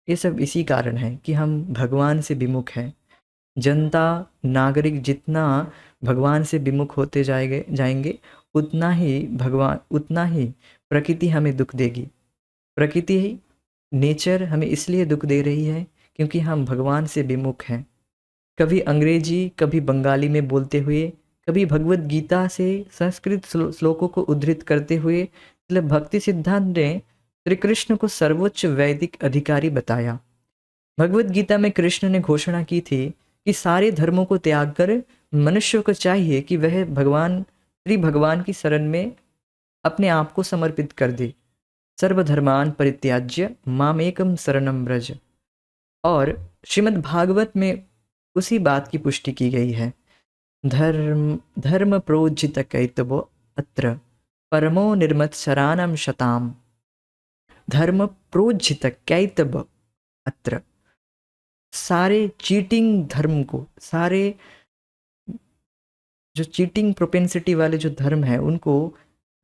ये सब इसी कारण है कि हम भगवान से विमुख हैं। जनता, नागरिक जितना भगवान से विमुख होते जाएंगे उतना ही प्रकृति हमें दुख देगी। प्रकृति, नेचर हमें इसलिए दुख दे रही है क्योंकि हम भगवान से विमुख हैं। कभी अंग्रेजी, कभी बंगाली में बोलते हुए, कभी भगवत गीता से संस्कृत श्लोकों को उद्धृत करते हुए मतलब भक्ति सिद्धांत ने श्री कृष्ण को सर्वोच्च वैदिक अधिकारी बताया। भगवत गीता में कृष्ण ने घोषणा की थी कि सारे धर्मों को त्याग कर मनुष्य को चाहिए कि वह श्री भगवान की शरण में अपने आप को समर्पित कर दे। सर्वधर्मान परित्याज्य मामेकम शरणम व्रज। और श्रीमद् भागवत में उसी बात की पुष्टि की गई है। धर्म प्रोज्झित कैतवो अत्र परमो निर्मत शरानम शताम। धर्म प्रोज्झित कैतव अत्र। सारे चीटिंग धर्म को, सारे जो चीटिंग प्रोपेंसिटी वाले जो धर्म है उनको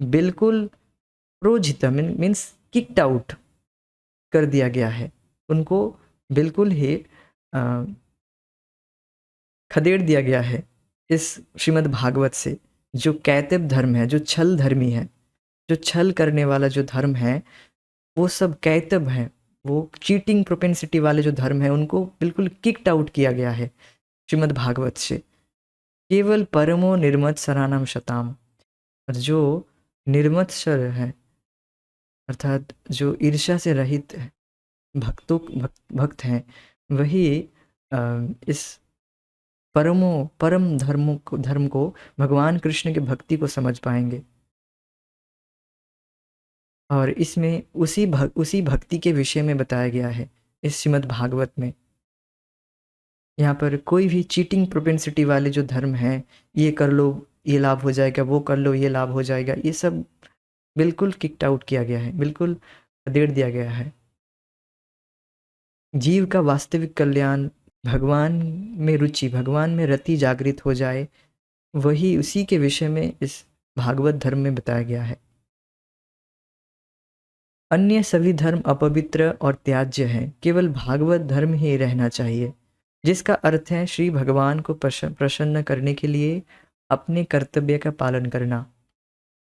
बिल्कुल प्रोज्झित मीन्स किक्ड आउट कर दिया गया है। उनको बिल्कुल ही खदेड़ दिया गया है इस श्रीमद् भागवत से। जो कैतव धर्म है, जो छल धर्मी है, जो छल करने वाला जो धर्म है, वो सब कैतव है। वो चीटिंग प्रोपेंसिटी वाले जो धर्म है उनको बिल्कुल किक्ड आउट किया गया है श्रीमद् भागवत से। केवल परमो निर्मत सरानम शताम। और जो निर्मत सर है अर्थात जो ईर्ष्या से रहित है, भक्त हैं, वही इस परम धर्म को भगवान कृष्ण की भक्ति को समझ पाएंगे। और इसमें उसी भक्ति के विषय में बताया गया है इस श्रीमद् भागवत में। यहाँ पर कोई भी चीटिंग प्रोपेंसिटी वाले जो धर्म हैं, ये कर लो ये लाभ हो जाएगा, वो कर लो ये लाभ हो जाएगा, ये सब बिल्कुल किक्ड आउट किया गया है, बिल्कुल खदेड़ दिया गया है। जीव का वास्तविक कल्याण भगवान में रुचि, भगवान में रति जागृत हो जाए, वही उसी के विषय में इस भागवत धर्म में बताया गया है। अन्य सभी धर्म अपवित्र और त्याज्य हैं, केवल भागवत धर्म ही रहना चाहिए, जिसका अर्थ है श्री भगवान को प्रसन्न करने के लिए अपने कर्तव्य का पालन करना।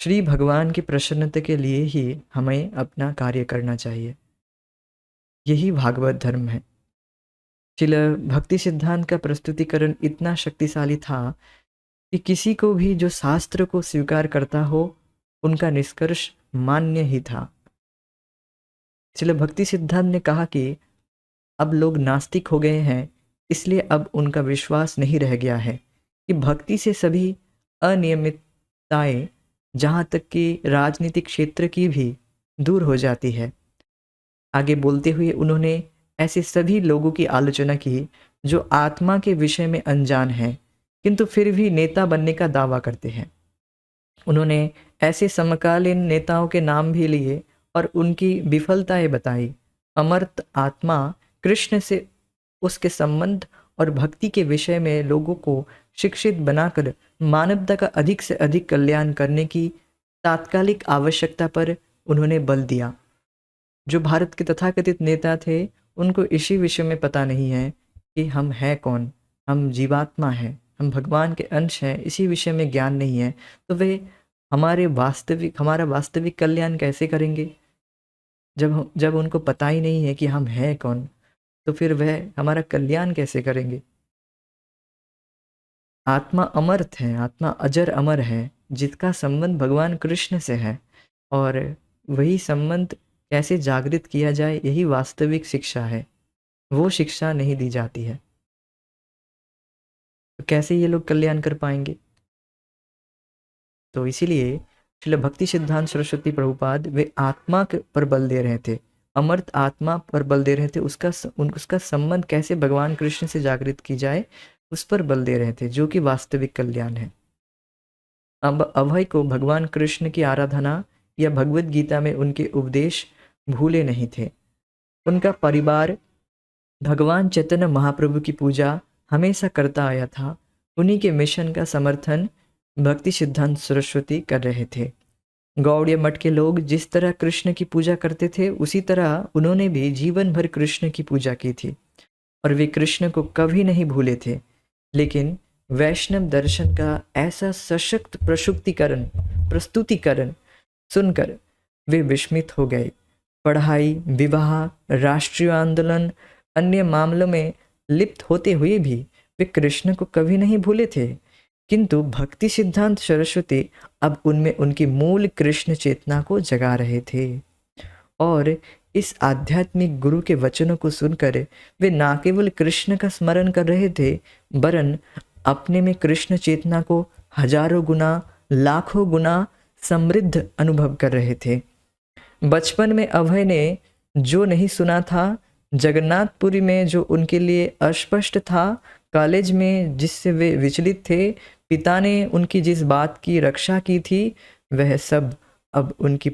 श्री भगवान की प्रसन्नता के लिए ही हमें अपना कार्य करना चाहिए। यही भागवत धर्म है। श्रील भक्ति सिद्धांत का प्रस्तुतिकरण इतना शक्तिशाली था कि किसी को भी जो शास्त्र को स्वीकार करता हो उनका निष्कर्ष मान्य ही था। श्रील भक्ति सिद्धांत ने कहा कि अब लोग नास्तिक हो गए हैं, इसलिए अब उनका विश्वास नहीं रह गया है कि भक्ति से सभी अनियमितताएं जहाँ तक कि राजनीतिक क्षेत्र की भी दूर हो जाती है। आगे बोलते हुए उन्होंने ऐसे सभी लोगों की आलोचना की जो आत्मा के विषय में अनजान हैं, किंतु फिर भी नेता बनने का दावा करते हैं। उन्होंने ऐसे समकालीन नेताओं के नाम भी लिए और उनकी विफलताएं बताई। अमर्त आत्मा कृष्ण से उसके संबंध और भक्ति के विषय में लोगों को शिक्षित बनाकर मानवता का अधिक से अधिक कल्याण करने की तात्कालिक आवश्यकता पर उन्होंने बल दिया। जो भारत के तथाकथित नेता थे, उनको इसी विषय में पता नहीं है कि हम हैं कौन, हम जीवात्मा हैं, हम भगवान के अंश हैं, इसी विषय में ज्ञान नहीं है। तो वे हमारा वास्तविक कल्याण कैसे करेंगे? जब उनको पता ही नहीं है कि हम हैं कौन, तो फिर वह हमारा कल्याण कैसे करेंगे? आत्मा अमर्त है, आत्मा अजर अमर है, जिसका संबंध भगवान कृष्ण से है, और वही संबंध कैसे जागृत किया जाए, यही वास्तविक शिक्षा है। वो शिक्षा नहीं दी जाती है, तो कैसे ये लोग कल्याण कर पाएंगे? तो इसीलिए श्रील भक्ति सिद्धांत सरस्वती प्रभुपाद वे पर बल दे रहे थे, अमर्त आत्मा पर बल दे रहे थे। उसका संबंध कैसे भगवान कृष्ण से जागृत की जाए, उस पर बल दे रहे थे, जो कि वास्तविक कल्याण है। अब अभय को भगवान कृष्ण की आराधना या भगवत गीता में उनके उपदेश भूले नहीं थे। उनका परिवार भगवान चैतन्य महाप्रभु की पूजा हमेशा करता आया था। उन्हीं के मिशन का समर्थन भक्ति सिद्धांत सरस्वती कर रहे थे। गौड़ीय मठ के लोग जिस तरह कृष्ण की पूजा करते थे, उसी तरह उन्होंने भी जीवन भर कृष्ण की पूजा की थी और वे कृष्ण को कभी नहीं भूले थे। लेकिन वैष्णव दर्शन का ऐसा सशक्त प्रस्तुतिकरण सुनकर वे विस्मित हो गए। पढ़ाई, विवाह, राष्ट्रीय आंदोलन, अन्य मामलों में लिप्त होते हुए भी वे कृष्ण को कभी नहीं भूले थे, किंतु भक्ति सिद्धांत सरस्वती अब उनमें उनकी मूल कृष्ण चेतना को जगा रहे थे। और इस आध्यात्मिक गुरु के वचनों को सुनकर वे न केवल कृष्ण का स्मरण कर रहे थे, वरन अपने में कृष्ण चेतना को हजारों गुना, लाखों गुना समृद्ध अनुभव कर रहे थे। बचपन में अभय ने जो नहीं सुना था, जगन्नाथपुरी में जो उनके लिए अस्पष्ट था, कॉलेज में जिससे वे विचलित थे, पिता ने उनकी जिस बात की रक्षा की थी, वह सब अब उनकी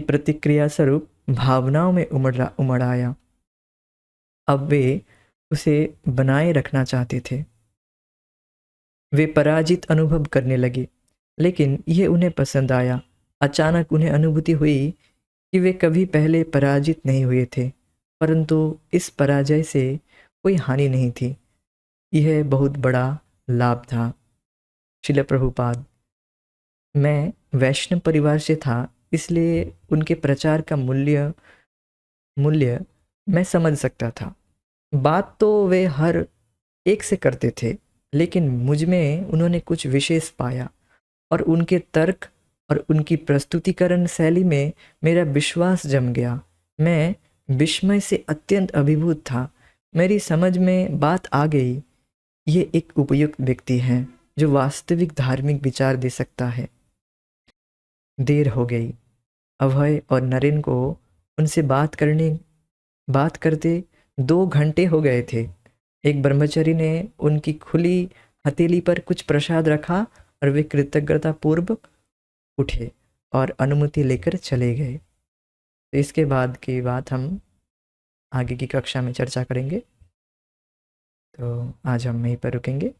प्रतिक्रिया स्वरूप भावनाओं में उमड़ आया। अब वे उसे बनाए रखना चाहते थे। वे पराजित अनुभव करने लगे, लेकिन यह उन्हें पसंद आया। अचानक उन्हें अनुभूति हुई कि वे कभी पहले पराजित नहीं हुए थे, परंतु इस पराजय से कोई हानि नहीं थी। यह बहुत बड़ा लाभ था। श्रील प्रभुपाद, मैं वैष्णव परिवार से था, इसलिए उनके प्रचार का मूल्य मैं समझ सकता था। बात तो वे हर एक से करते थे, लेकिन मुझ में उन्होंने कुछ विशेष पाया और उनके तर्क और उनकी प्रस्तुतिकरण शैली में मेरा विश्वास जम गया। मैं विस्मय से अत्यंत अभिभूत था। मेरी समझ में बात आ गई, ये एक उपयुक्त व्यक्ति हैं जो वास्तविक धार्मिक विचार दे सकता है। देर हो गई। अभय और नरेन को उनसे बात करते 2 घंटे हो गए थे। एक ब्रह्मचारी ने उनकी खुली हथेली पर कुछ प्रसाद रखा और वे कृतज्ञता पूर्वक उठे और अनुमति लेकर चले गए। तो इसके बाद की बात हम आगे की कक्षा में चर्चा करेंगे। तो आज हम यहीं पर रुकेंगे।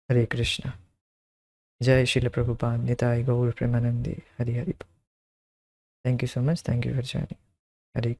हरे कृष्णा। जय श्रील प्रभुपाद। निताय गौर प्रेमानंदे। Hari Hari. Thank you so much. Thank you for joining. Hare